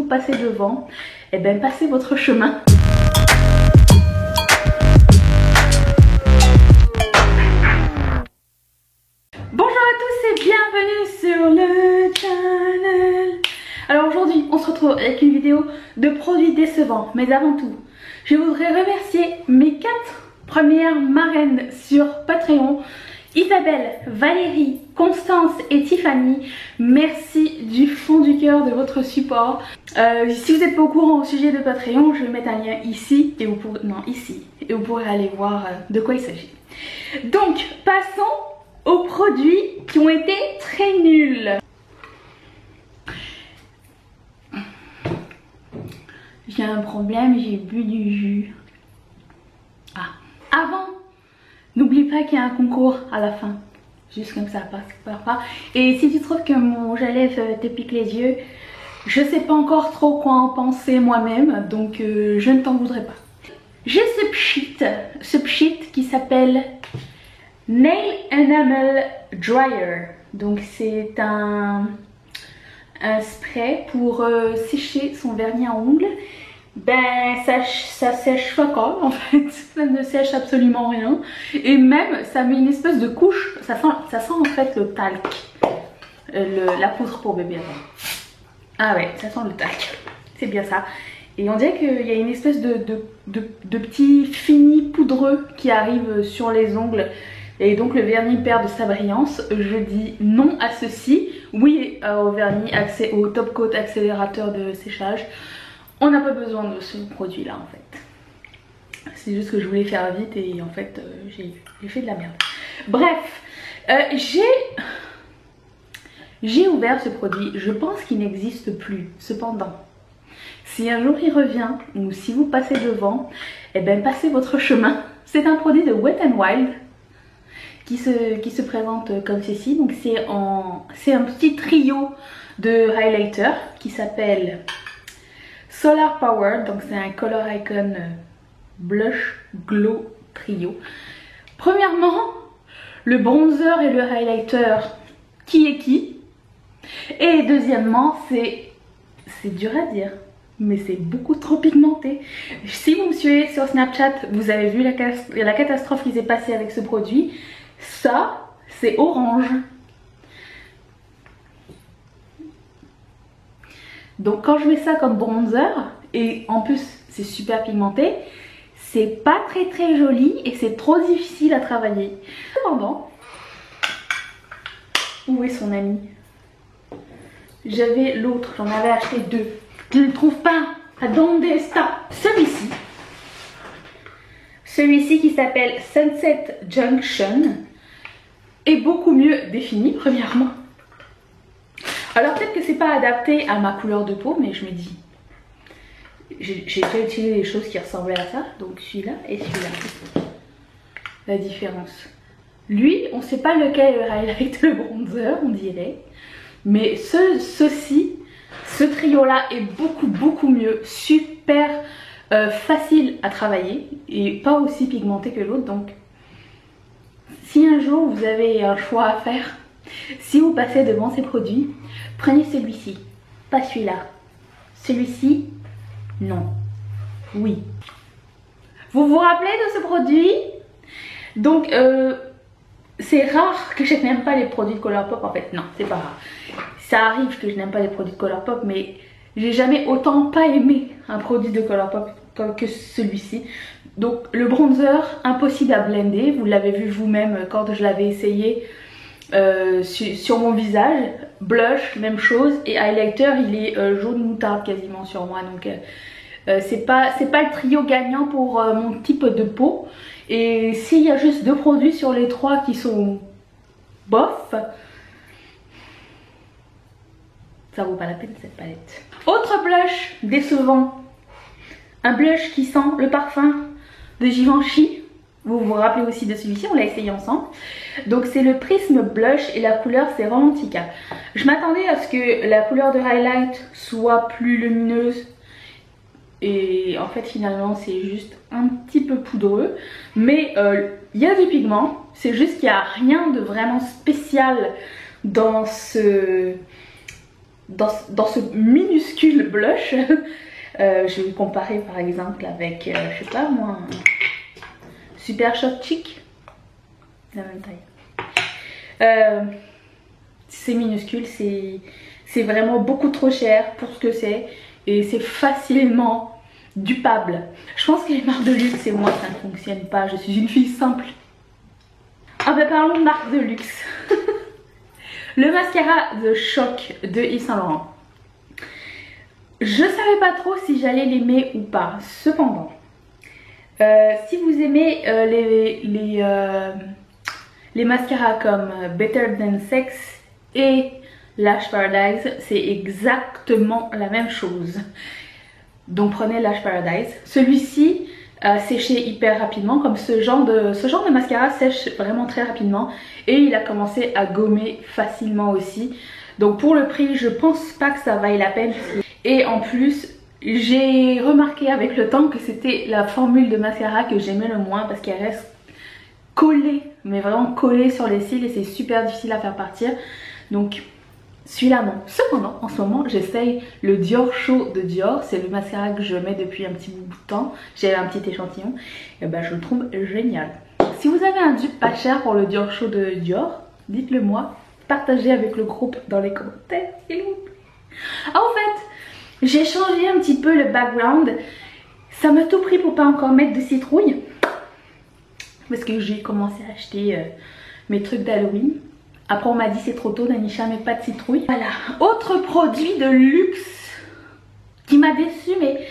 passez devant, eh ben passez votre chemin. Bonjour à tous et bienvenue sur le channel. Alors aujourd'hui on se retrouve avec une vidéo de produits décevants, mais avant tout je voudrais remercier mes 4 premières marraines sur Patreon: Isabelle, Valérie, Constance et Tiffany. Merci du fond du cœur de votre support. Si vous n'êtes pas au courant au sujet de Patreon, je vais mettre un lien ici et vous pourrez, et vous pourrez aller voir de quoi il s'agit. Donc passons aux produits qui ont été très nuls. J'ai un problème, j'ai bu du jus. Avant, n'oublie pas qu'il y a un concours à la fin. Juste comme ça, par pas. Et si tu trouves que mon rouge à lèvres te pique les yeux, je sais pas encore trop quoi en penser moi-même, donc je ne t'en voudrais pas. J'ai ce pchit qui s'appelle Nail Enamel Dryer. Donc c'est un spray pour sécher son vernis à ongles. Ben ça sèche pas quoi en fait, ça ne sèche absolument rien. Et même ça met une espèce de couche, ça sent en fait le talc, la poudre pour bébé. Ah ouais, ça sent le talc, c'est bien ça. Et on dirait qu'il y a une espèce de petit fini poudreux qui arrive sur les ongles. Et donc le vernis perd de sa brillance. Je dis non à ceci. Oui au vernis, au top coat accélérateur de séchage. On n'a pas besoin de ce produit là en fait. C'est juste que je voulais faire vite et en fait j'ai fait de la merde. Bref, j'ai ouvert ce produit. Je pense qu'il n'existe plus. Cependant, si un jour il revient ou si vous passez devant, eh ben passez votre chemin. C'est un produit de Wet n Wild qui se présente comme ceci. Donc c'est un petit trio de highlighter qui s'appelle Solar Power. Donc c'est un Color Icon Blush Glow Trio. Premièrement, le bronzer et le highlighter qui est qui. Et deuxièmement, c'est dur à dire, mais c'est beaucoup trop pigmenté. Si vous me suivez sur Snapchat, vous avez vu la catastrophe qui s'est passée avec ce produit. Ça, c'est orange. Donc quand je mets ça comme bronzer, et en plus c'est super pigmenté, c'est pas très joli et c'est trop difficile à travailler. Cependant, où est son ami? J'avais l'autre, j'en avais acheté 2. Je ne le trouve pas. Donde está? Celui-ci qui s'appelle Sunset Junction est beaucoup mieux défini, premièrement. Alors peut-être que c'est pas adapté à ma couleur de peau, mais je me dis, j'ai déjà utilisé des choses qui ressemblaient à ça, donc celui-là et celui-là. La différence. Lui, on sait pas lequel est le highlight, le bronzer, on dirait. Mais ce trio-là est beaucoup mieux. Super facile à travailler et pas aussi pigmenté que l'autre. Donc si un jour vous avez un choix à faire, si vous passez devant ces produits, prenez celui-ci, pas celui-là. Celui-ci, non. Oui. Vous vous rappelez de ce produit? Donc c'est rare que je n'aime pas les produits de Colourpop en fait. Non, c'est pas rare. Ça arrive que je n'aime pas les produits de Colourpop, mais j'ai jamais autant pas aimé un produit de Colourpop que celui-ci. Donc le bronzer, impossible à blender. Vous l'avez vu vous-même quand je l'avais essayé sur mon visage. Blush, même chose. Et highlighter, il est jaune moutarde quasiment sur moi. Donc c'est pas le trio gagnant pour mon type de peau. Et s'il y a juste 2 produits sur les 3 qui sont bof, ça vaut pas la peine cette palette. Autre blush décevant, un blush qui sent le parfum de Givenchy. Vous vous rappelez aussi de celui-ci, on l'a essayé ensemble. Donc c'est le Prisme Blush et la couleur c'est Romantica. Je m'attendais à ce que la couleur de highlight soit plus lumineuse. Et en fait finalement c'est juste un petit peu poudreux. Mais il y a du pigment. C'est juste qu'il n'y a rien de vraiment spécial dans ce dans ce minuscule blush. Je vais comparer par exemple avec, je sais pas moi, Super Shot Chic, la même taille. C'est minuscule, c'est vraiment beaucoup trop cher pour ce que c'est et c'est facilement dupable. Je pense que les marques de luxe et moi ça ne fonctionne pas, je suis une fille simple. Ah ben parlons de marque de luxe. Le mascara The Shock de Yves Saint Laurent. Je savais pas trop si j'allais l'aimer ou pas. Cependant, si vous aimez les mascaras comme Better Than Sex et Lash Paradise, c'est exactement la même chose. Donc prenez Lash Paradise. Celui-ci séché hyper rapidement, comme ce genre de mascara sèche vraiment très rapidement et il a commencé à gommer facilement aussi. Donc pour le prix, je pense pas que ça vaille la peine. Et en plus, j'ai remarqué avec le temps que c'était la formule de mascara que j'aimais le moins parce qu'elle reste collée, mais vraiment collée sur les cils et c'est super difficile à faire partir. Donc celui-là non. Cependant, en ce moment, j'essaye le Dior Show de Dior. C'est le mascara que je mets depuis un petit bout de temps. J'ai un petit échantillon. Et ben je le trouve génial. Si vous avez un dupe pas cher pour le Dior Show de Dior, dites-le moi. Partagez avec le groupe dans les commentaires, s'il vous plaît. Ah, en fait, j'ai changé un petit peu le background. Ça m'a tout pris pour pas encore mettre de citrouille. Parce que j'ai commencé à acheter mes trucs d'Halloween. Après on m'a dit c'est trop tôt Danisha, mais pas de citrouille. Voilà, autre produit de luxe qui m'a déçue, mais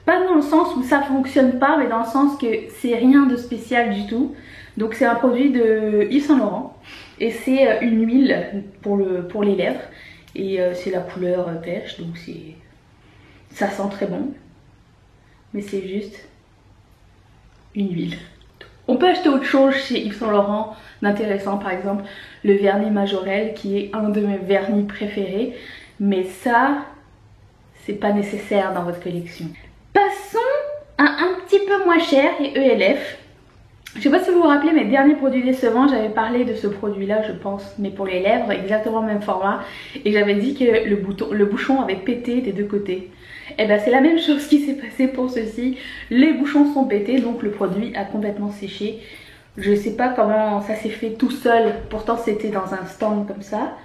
pas dans le sens où ça fonctionne pas, mais dans le sens que c'est rien de spécial du tout. Donc c'est un produit de Yves Saint Laurent et c'est une huile pour les lèvres et c'est la couleur pêche, donc ça sent très bon, mais c'est juste une huile. On peut acheter autre chose chez Yves Saint Laurent d'intéressant, par exemple le vernis Majorelle qui est un de mes vernis préférés, mais ça c'est pas nécessaire dans votre collection. Passons à un petit peu moins cher et ELF. Je sais pas si vous vous rappelez mes derniers produits décevants, j'avais parlé de ce produit là je pense, mais pour les lèvres, exactement le même format, et j'avais dit que le bouchon avait pété des deux côtés. Et ben c'est la même chose qui s'est passé pour ceci, les bouchons sont pétés donc le produit a complètement séché. Je sais pas comment ça s'est fait tout seul, pourtant c'était dans un stand comme ça,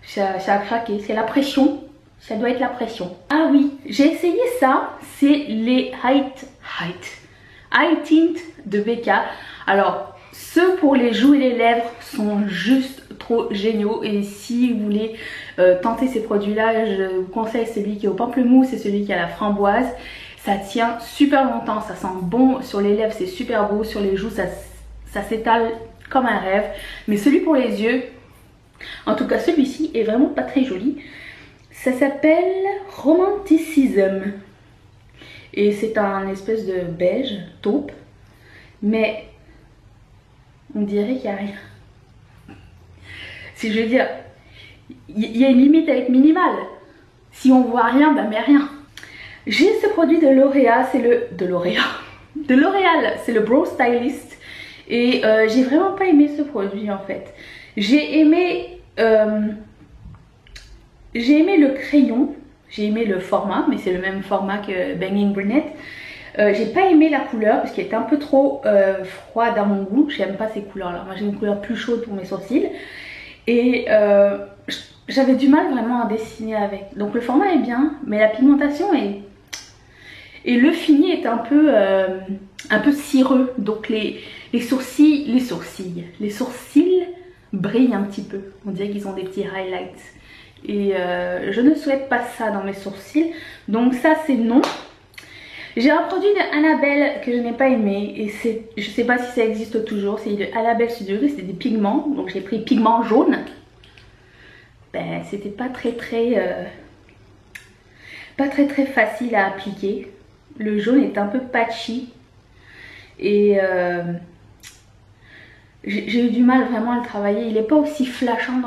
ça a craqué, c'est la pression, ça doit être la pression. Ah oui, j'ai essayé ça, c'est les High Tint de BK. Alors ceux pour les joues et les lèvres sont juste trop géniaux et si vous voulez tenter ces produits là, je vous conseille celui qui est au pamplemousse et celui qui a la framboise. Ça tient super longtemps, ça sent bon sur les lèvres, c'est super beau, sur les joues ça s'étale comme un rêve, mais celui pour les yeux, en tout cas celui-ci est vraiment pas très joli. Ça s'appelle Romanticism et c'est un espèce de beige taupe, mais on dirait qu'il n'y a rien. Si je veux dire, il y a une limite à être minimal. Si on voit rien, ben mais rien. J'ai ce produit de L'Oréal, c'est c'est le Brow Stylist. Et j'ai vraiment pas aimé ce produit en fait. J'ai aimé le crayon, j'ai aimé le format, mais c'est le même format que Banging Brunette. J'ai pas aimé la couleur parce qu'elle était un peu trop froide à mon goût. J'aime pas ces couleurs là, moi j'ai une couleur plus chaude pour mes sourcils. Et j'avais du mal vraiment à dessiner avec. Donc le format est bien, mais la pigmentation est... Et le fini est un peu cireux, donc les sourcils brillent un petit peu. On dirait qu'ils ont des petits highlights. Et je ne souhaite pas ça dans mes sourcils, donc ça c'est non. J'ai un produit de Annabelle que je n'ai pas aimé et je sais pas si ça existe toujours, c'est de Annabelle Studio, c'est des pigments, donc j'ai pris pigment jaune. Ben c'était pas très facile à appliquer. Le jaune est un peu patchy et j'ai eu du mal vraiment à le travailler. Il n'est pas aussi flashant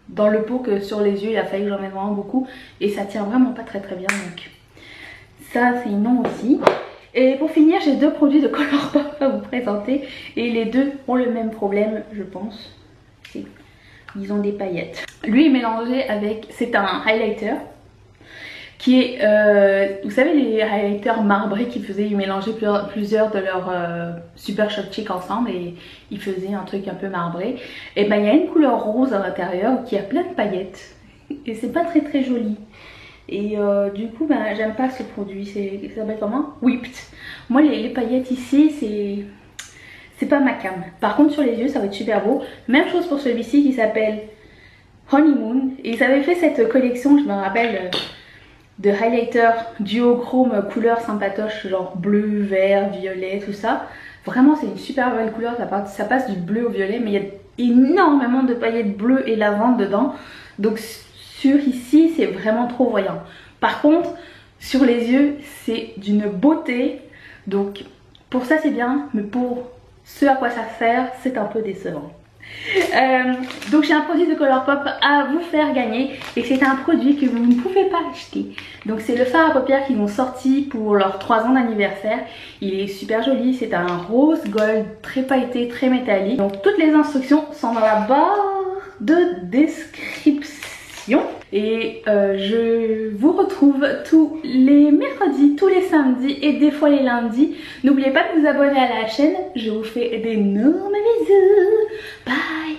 dans le pot que sur les yeux. Il a fallu que j'en mette vraiment beaucoup et ça tient vraiment pas très bien. Donc ça c'est non aussi. Et pour finir, j'ai deux produits de Colourpop à vous présenter et les deux ont le même problème je pense. Ils ont des paillettes. Lui est mélangé avec, c'est un highlighter qui est, vous savez les highlighters marbrés qui faisaient mélanger plusieurs de leurs Super Shot Chic ensemble et ils faisaient un truc un peu marbré. Et ben il y a une couleur rose à l'intérieur qui a plein de paillettes et c'est pas très joli. Et du coup ben j'aime pas ce produit, ça s'appelle comment? Whipped. Moi les paillettes ici c'est pas ma cam. Par contre sur les yeux ça va être super beau. Même chose pour celui-ci qui s'appelle Honeymoon. Et ils avaient fait cette collection, je me rappelle, de highlighter duochrome couleur sympatoche, genre bleu, vert, violet, tout ça. Vraiment c'est une super belle couleur, ça passe du bleu au violet, mais il y a énormément de paillettes bleues et lavande dedans. Donc sur ici c'est vraiment trop voyant. Par contre sur les yeux c'est d'une beauté. Donc pour ça c'est bien, mais pour ce à quoi ça sert c'est un peu décevant. Donc j'ai un produit de Colourpop à vous faire gagner et c'est un produit que vous ne pouvez pas acheter. Donc c'est le fard à paupières qu'ils ont sorti pour leurs 3 ans d'anniversaire. Il est super joli, c'est un rose gold très pailleté, très métallique. Donc toutes les instructions sont dans la barre de description. Et je vous retrouve tous les mercredis, tous les samedis et des fois les lundis. N'oubliez pas de vous abonner à la chaîne. Je vous fais d'énormes bisous. Bye.